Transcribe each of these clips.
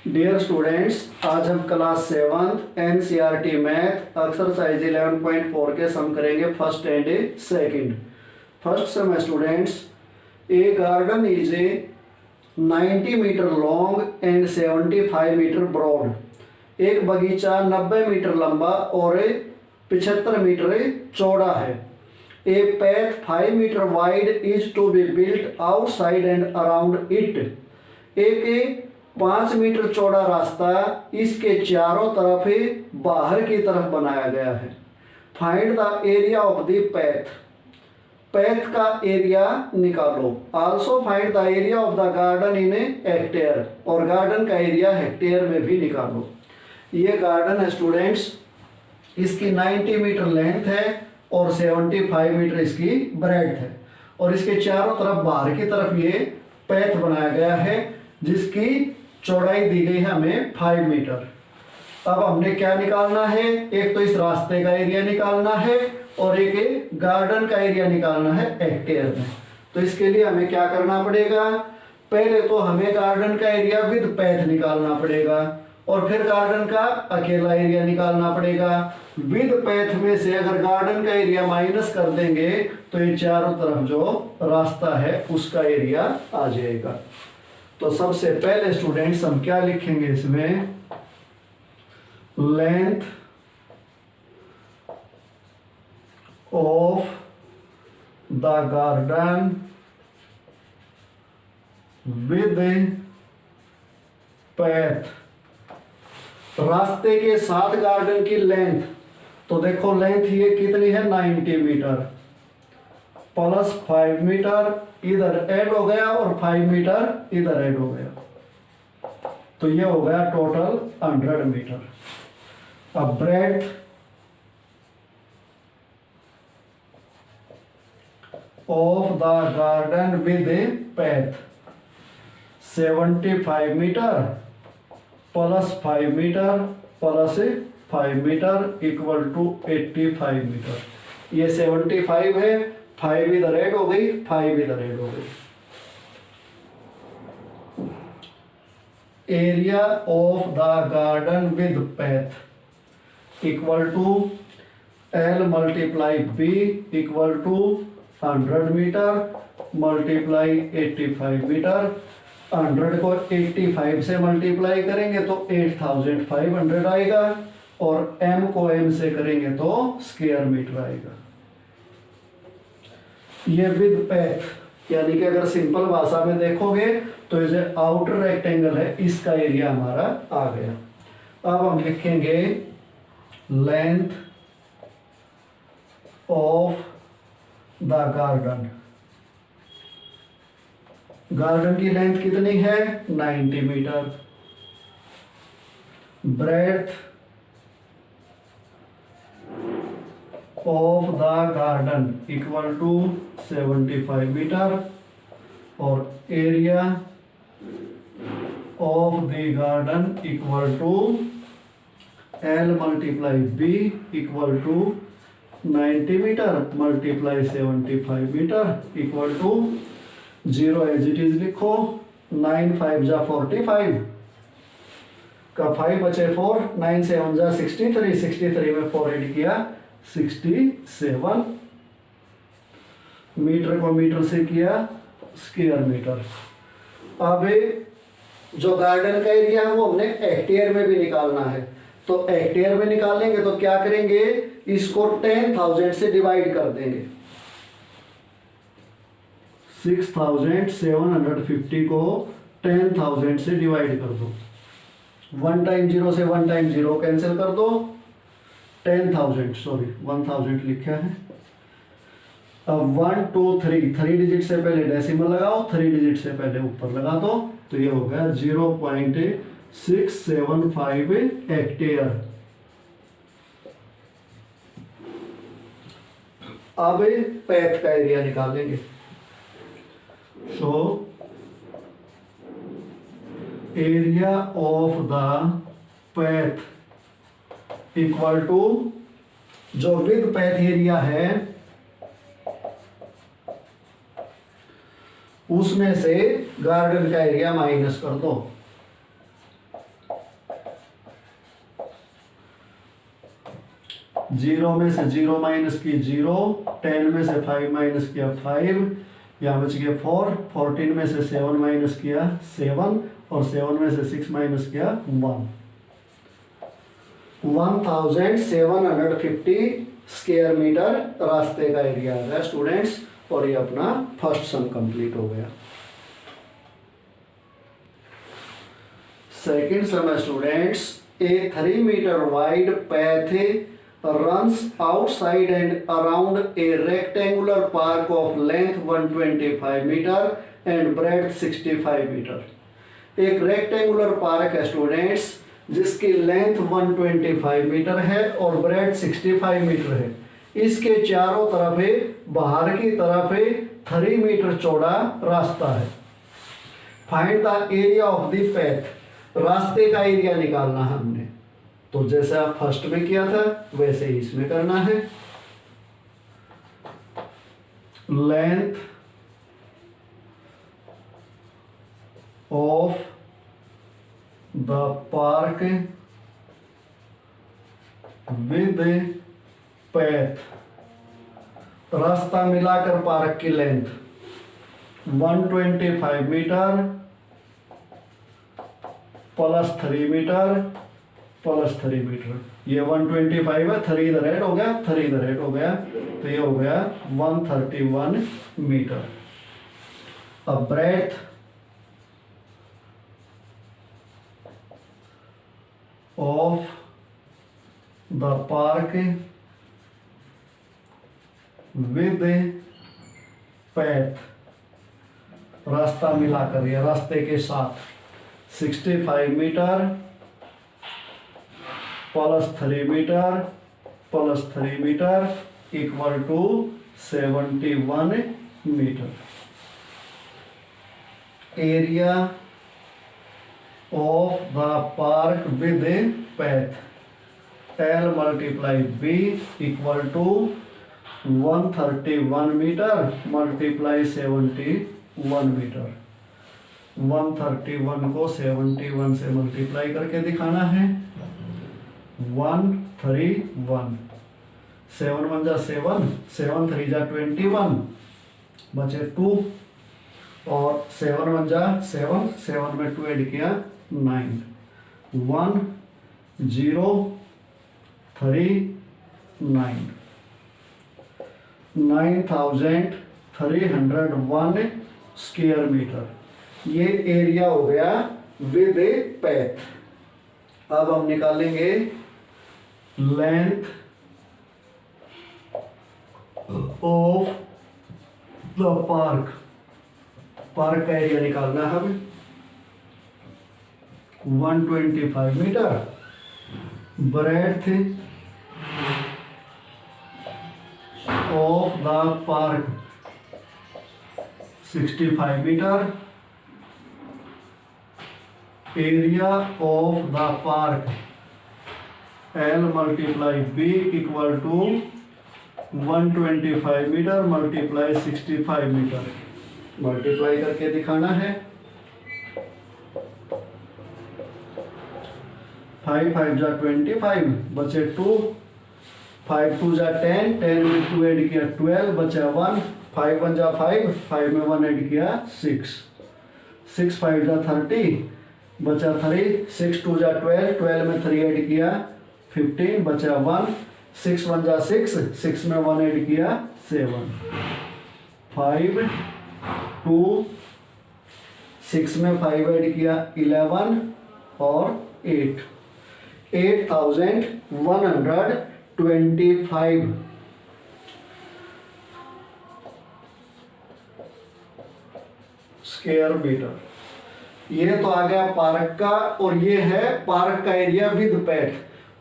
Dear students, आज हम class 7 NCERT math exercise 11.4 के सम करेंगे first and second. First sum है students, a garden is a 90 metre long and 75 metre broad. एक बगीचा 90 metre लंबा और 75 मीटर चौड़ा है। A path 5 metre wide is to be built outside and around it. एक 5 मीटर चौड़ा रास्ता इसके चारों तरफ बाहर की तरफ बनाया गया है। Find the area of the path. Path का एरिया निकालो। Also find the area of the garden in hectare, और गार्डन का एरिया हेक्टेयर में भी निकालो। ये गार्डन है स्टूडेंट्स, इसकी 90 मीटर लेंथ है और 75 मीटर इसकी ब्रेड्थ है, और इसके चारों तरफ बाहर की तरफ ये पैथ बनाया गया है जिसकी चौड़ाई दी गई है हमें 5 मीटर। अब हमने क्या निकालना है, एक तो इस रास्ते का एरिया निकालना है और एक गार्डन का एरिया निकालना है हेक्टेयर में। तो इसके लिए हमें क्या करना पड़ेगा, पहले तो हमें गार्डन का एरिया विद पैथ निकालना पड़ेगा और फिर गार्डन का अकेला एरिया निकालना पड़ेगा। विद पैथ में से अगर गार्डन का एरिया माइनस कर देंगे तो ये चारों तरफ जो रास्ता है उसका एरिया आ जाएगा। तो सबसे पहले स्टूडेंट्स हम क्या लिखेंगे इसमें, length of the garden with path. रास्ते के साथ गार्डन की लेंथ, तो देखो लेंथ ये कितनी है 90 मीटर प्लस 5 मीटर इधर ऐड हो गया और 5 मीटर इधर ऐड हो गया, तो ये हो गया टोटल 100 मीटर। अब breadth of the garden with path 75 metre plus 5 metre plus 5 metre equal to 85 metre. ये 75 है, 5 इधर ऐड हो गई, 5 इधर ऐड हो गई। Area of the garden with path equal to L multiply B equal to 100 metre multiply 85 metre. 100 को 85 से मल्टीप्लाई करेंगे तो 8500 आएगा, और M को M से करेंगे तो स्क्वायर मीटर आएगा। ये विद पैथ, यानी कि अगर सिंपल भाषा में देखोगे तो ये आउटर रेक्टेंगल है, इसका एरिया हमारा आ गया। अब हम लिखेंगे length of the garden. Garden की लेंथ कितनी है 90 metre. Breadth of the garden equal to 75 metre, और area of the garden equal to L multiply B equal to 90 metre multiply 75 metre equal to 0 as it is लिखो। 9 5 जा 45 का 5 बचे 4, 9 7 जा 63, 63 में 4 ऐड किया 67 मीटर को मीटर से किया स्क्वायर मीटर। अब जो गार्डन का एरिया है वो हमने हेक्टेयर में भी निकालना है, तो हेक्टेयर में निकालेंगे तो क्या करेंगे, इसको 10,000 से डिवाइड कर देंगे। 6750 को 10,000 से डिवाइड कर दो। 1 टाइम 0 से 1 टाइम 0 कैंसिल कर दो, 10,000 सॉरी 1000 लिखा है। अब 1 2 3 डिजिट से पहले डेसिमल लगाओ, 3 डिजिट से पहले ऊपर लगा दो, तो ये हो गया 0.675 हेक्टेयर। अब पैथ का एरिया निकालेंगे। So area of the path equal to, जो विद पैथ एरिया है उसमें से गार्डन का एरिया माइनस कर दो। 0 में से 0 माइनस की 0, 10 में से 5 माइनस किया 5, यहाँ बच गया 4, 14 में से 7 माइनस किया 7 और 7 में से 6 माइनस किया 1। 1750 स्क्वायर मीटर रास्ते का एरिया आ गया स्टूडेंट्स, और ये अपना फर्स्ट सम कंप्लीट हो गया। सेकेंड सम है students, a 3 metre wide path runs outside and around a rectangular park of length 125 meter and breadth 65 meter। एक रेक्टेंगुलर पार्क है स्टूडेंट्स जिसकी लेंथ 125 मीटर है और ब्रेड 65 मीटर है। इसके चारों तरफ बाहर की तरफ 3 मीटर चौड़ा रास्ता है। Find the area of the path, रास्ते का एरिया निकालना है हमने। तो जैसे आप फर्स्ट में किया था वैसे ही इसमें करना है। Length of the park with path, रास्ता मिलाकर पार्क की length 125 metre plus 3 metre plus 3 metre. ये 125 है, 3 इधर ऐड हो गया, 3 इधर ऐड हो गया, तो ये हो गया 131 मीटर। अब breadth of the park with path, रास्ता मिलाकर ये रास्ते के साथ 65 metre plus 3 metre plus 3 metre equal to 71 metre. Area of the park with path L multiply B equal to 131 metre multiply 71 metre. 131 को 71 से मल्टीप्लाई करके दिखाना है। 131, 7 1 जा 7, 7 3 जा 21, बचे 2 और 7 1 जा 7, 7 में 2 ऐड किया 9, 1 0 3 9, 9301 स्क्वायर मीटर। ये एरिया हो गया विद ए पैथ। अब हम निकालेंगे length of the park, park का एरिया निकालना है हमें। 125 metre, breadth of the park 65 metre, area of the park L multiply B equal to 125 metre multiply 65 metre. Multiply करके दिखाना है। 5 5 जा 25, बचे 2, 5 2 जा 10, 10 में 2 ऐड किया 12, बचा 1, 5 1 जा 5, 5 में 1 ऐड किया 6, 6 5 जा 30, बचा 3, 6 2 जा 12, 12 में 3 ऐड किया 15, बचा 1, 6 1 जा 6, 6 में 1 ऐड किया 7, 5 2, 6 में 5 ऐड किया 11 और 8, 8125 स्क्वायर मीटर। ये तो आ गया पार्क का, और ये है पार्क का area with path.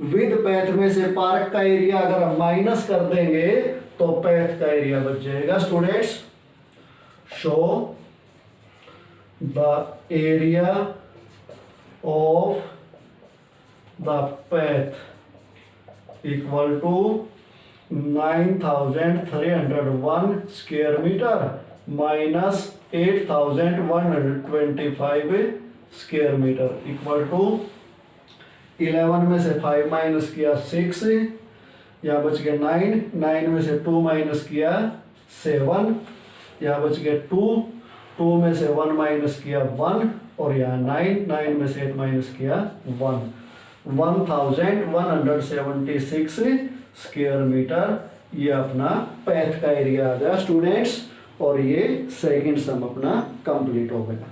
With path में से पार्क का एरिया अगर हम माइनस कर देंगे तो पैथ का एरिया बच जाएगा। Students, show the area of the path equal to 9301 square metre minus 8125 square metre equal to 11 में से 5 माइनस किया 6, यहाँ बच गया 9, 9 में से 2 माइनस किया 7, यहाँ बच गया 2, 2 में से 1 माइनस किया 1, और यहाँ 9, 9 में से 8 माइनस किया 1, 1176 स्क्वायर मीटर ये अपना पैथ का एरिया आ गया स्टूडेंट्स। और ये सेकंड सम अपना कंप्लीट हो गया।